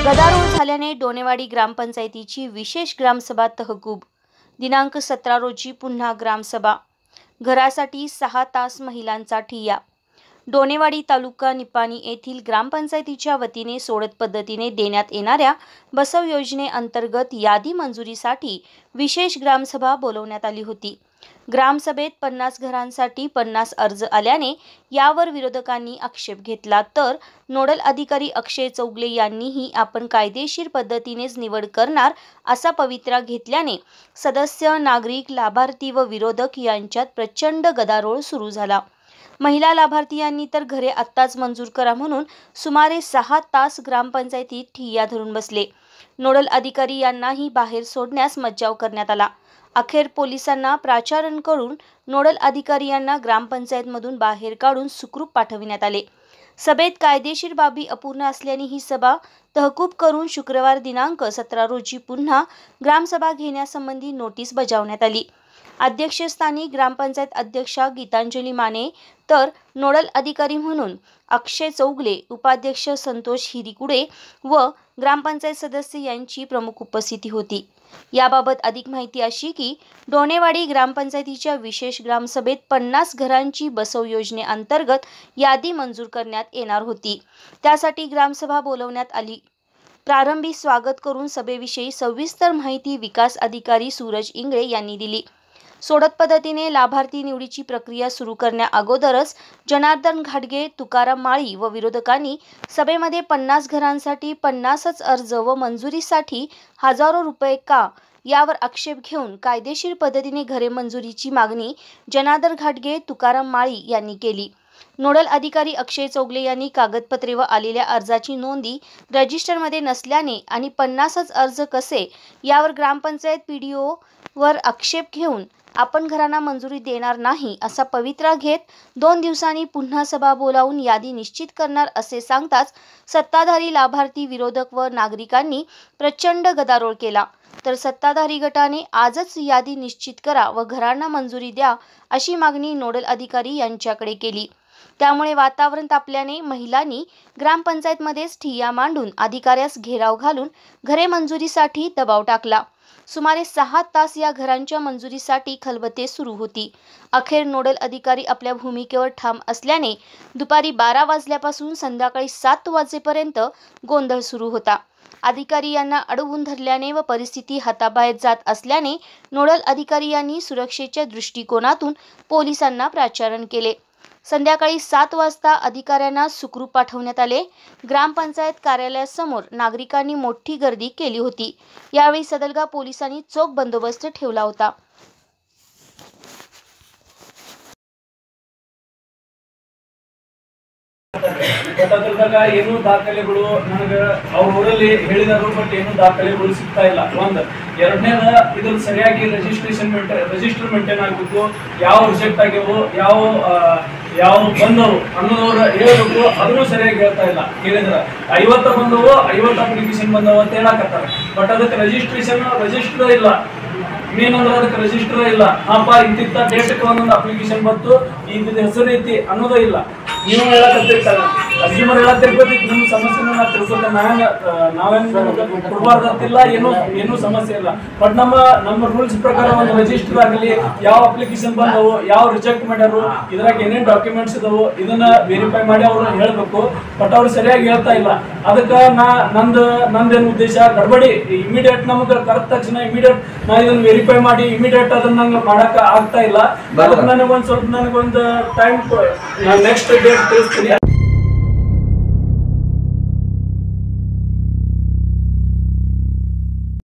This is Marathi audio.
गदारोळ झाल्याने डोनेवाडी ग्रामपंचायतीची विशेष ग्रामसभा तहकूब। दिनांक 17 रोजी पुन्हा ग्रामसभा। घरासाठी 6 तास महिलांचा ठिय्या। डोनेवाडी तालुका निपाणी येथील ग्रामपंचायतीच्या वतीने सोडत पद्धतीने देण्यात येणाऱ्या बसव योजनेअंतर्गत यादी मंजुरीसाठी विशेष ग्रामसभा बोलवण्यात आली होती। ग्रामसभेत 50 घरांसाठी 50 अर्ज आल्याने यावर विरोधकांनी आक्षेप घेतला, तर नोडल अधिकारी अक्षय चौगले यांनीही आपण कायदेशीर पद्धतीनेच निवड करणार असा पवित्रा घेतल्याने सदस्य, नागरिक, लाभार्थी व विरोधक यांच्यात प्रचंड गदारोळ सुरू झाला। महिला लाभार्थीयांनी तर घरे आत्ताच मंजूर करा म्हणून सुमारे 6 तास ग्रामपंचायतीत ठिय्या धरून बसले। नोडल अधिकारी यांनाही बाहेर सोडण्यास मज्जाव करण्यात आला। अखेर पोलिसांना प्राचारण करून नोडल अधिकारी यांना ग्रामपंचायतमधून बाहेर काढून सुखरूप पाठविण्यात आले। सभेत कायदेशीर बाबी अपूर्ण असल्याने ही सभा तहकूब करून शुक्रवार दिनांक 17 रोजी पुन्हा ग्रामसभा घेण्यासंबंधी नोटीस बजावण्यात आली। अध्यक्षस्थानी ग्रामपंचायत अध्यक्षा गीतांजली माने तर नोडल अधिकारी म्हणून अक्षय चौगले, उपाध्यक्ष संतोष हिरीकुडे व ग्रामपंचायत सदस्य यांची प्रमुख उपस्थिती होती। याबाबत अधिक माहिती अशी की डोनेवाडी ग्रामपंचायतीच्या विशेष ग्रामसभेत 50 घरांची बसव योजनेअंतर्गत यादी मंजूर करण्यात येणार होती। त्यासाठी ग्रामसभा बोलवण्यात आली। प्रारंभी स्वागत करून सभेविषयी सविस्तर माहिती विकास अधिकारी सूरज इंगळे यांनी दिली। सोडत पद्धतीने लाभार्थी निवडीची प्रक्रिया सुरू करण्या अगोदरच जनार्दन घाटगे, तुकाराम माळी व विरोधकांनी सभेमध्ये 50 घरांसाठी 50च अर्ज व मंजुरीसाठी हजारो रुपये का यावर आक्षेप घेऊन कायदेशीर पद्धतीने घरे मंजुरीची मागणी जनार्दन घाटगे, तुकाराम माळी यांनी केली। नोडल अधिकारी अक्षय चौगले यांनी कागदपत्रे व आलेल्या अर्जाची नोंदी रजिस्टरमध्ये नसल्याने आणि 50च अर्ज कसे यावर ग्रामपंचायत पीडीओ वर आक्षेप घेऊन आपण घरांना मंजुरी देणार नाही असा पवित्रा घेत 2 दिवसांनी पुन्हा सभा बोलावून यादी निश्चित करणार असे सांगताच सत्ताधारी, लाभार्थी, विरोधक व नागरिकांनी प्रचंड गदारोळ केला। तर सत्ताधारी गटाने आजच यादी निश्चित करा व घरांना मंजुरी द्या अशी मागणी नोडल अधिकारी यांच्याकडे केली। त्यामुळे वातावरण तापल्याने महिलांनी ग्रामपंचायतमध्येच ठिय्या मांडून अधिकाऱ्यास घेराव घालून घरे मंजुरीसाठी दबाव टाकला। सुमारे 6 तास या घरांच्या मंजुरीसाठी खलबते सुरू होती। अखेर नोडल अधिकारी आपल्या भूमिकेवर ठाम असल्याने दुपारी 12 वाजल्यापासून संध्याकाळी 7 वाजेपर्यंत गोंधळ सुरू होता। अधिकारी यांना अडवून धरल्याने व परिस्थिती हाताबाहेर जात असल्याने नोडल अधिकारी यांनी सुरक्षेच्या दृष्टिकोनातून पोलिसांना प्राचारण केले। संध्याकाळी 7 वाजता अधिकाऱ्यांना सुखरूप पाठवण्यात आले। ग्रामपंचायत कार्यालयासमोर नागरिकांनी मोठी गर्दी केली होती। यावेळी सदलगा पोलिसांनी चोख बंदोबस्त ठेवला होता। ಏನು ದಾಖಲೆಗಳು ನನಗೆ ಅವ್ರ ಊರಲ್ಲಿ ಹೇಳಿದರು, ಬಟ್ ಏನು ದಾಖಲೆಗಳು ಸಿಗ್ತಾ ಇಲ್ಲ। ಒಂದು ಎರಡನೇದ ಇದ್ರ ಸರಿಯಾಗಿ ರಿಜಿಸ್ಟರ್ ಮೇಂಟೈನ್ ಆಗಬೇಕು, ಯಾವ ರಿಜೆಕ್ಟ್ ಆಗ್ಯಾವು, ಯಾವ ಬಂದವು ಅನ್ನೋರು ಹೇಳಬೇಕು, ಅದನ್ನು ಸರಿಯಾಗಿ ಹೇಳ್ತಾ ಇಲ್ಲ। ಕೇಳಿದ್ರೆ 50 ಬಂದವು, 50 ಅಪ್ಲಿಕೇಶನ್ ಬಂದವು ಅಂತ ಹೇಳಕತ್ತಾರ, ಬಟ್ ಅದಕ್ಕೆ ರಿಜಿಸ್ಟರ್ ಇಲ್ಲ। ಮೇನ್ ಅಂದ್ರೆ ಅದಕ್ಕೆ ರಿಜಿಸ್ಟರ್ ಇಲ್ಲ। ಅಪ್ಪ ಇಂತಿಂತ ಡೇಟ್ಗೆ ಒಂದೊಂದು ಅಪ್ಲಿಕೇಶನ್ ಬಂತು, ಇಂತಿದ್ದ ಹೆಸರು ಐತಿ ಅನ್ನೋದೇ ಇಲ್ಲ। ನೀವು ಹೇಳಕತ್ತಿರ್ತಾರ ಕನ್ಸ್ಯೂಮರ್ ಹೇಳತ್ತಿರ್ಬೋದು, ನಿಮ್ಮ ಸಮಸ್ಯೆನ ನಾವು ತಿಳ್ಕೊತ ನಾವೇನು ಕೊಡಬಾರ್ದಂತಿಲ್ಲ, ಏನೂ ಸಮಸ್ಯೆ ಇಲ್ಲ। ಬಟ್ ನಮ್ಮ ರೂಲ್ಸ್ ಪ್ರಕಾರ ಒಂದು ರಿಜಿಸ್ಟರ್ ಆಗಲಿ, ಯಾವ ಅಪ್ಲಿಕೇಶನ್ ಬಂದವು, ಯಾವ ರಿಜೆಕ್ಟ್ ಮಾಡ್ಯಾರು, ಇದ್ರಾಗ ಏನೇನು ಡಾಕ್ಯುಮೆಂಟ್ಸ್ ಇದಾವು ಇದನ್ನ ವೆರಿಫೈ ಮಾಡಿ ಅವ್ರು ಹೇಳಬೇಕು, ಬಟ್ ಅವ್ರು ಸರಿಯಾಗಿ ಹೇಳ್ತಾ ಇಲ್ಲ। ಅದಕ್ಕೆ ನಂದೇನು ಉದ್ದೇಶ, ಗಡ್ಬಡಿ ಇಮಿಡಿಯೇಟ್ ನಮ್ಗೆ ಕರೆಕ್ಟ್ ತಕ್ಷಣ ಇಮಿಡಿಯೇಟ್ ನಾ ಇದನ್ನ ವೆರಿಫೈ ಮಾಡಿ ಇಮಿಡಿಯೇಟ್ ಅದನ್ನ ನಂಗೆ ಮಾಡಕ್ಕೆ ಆಗ್ತಾ ಇಲ್ಲ। ಅದಕ್ಕೆ ನನಗೊಂದು ಟೈಮ್ ನೆಕ್ಸ್ಟ್ ಡೇಟ್ ತಿಳಿಸ್ತೀನಿ।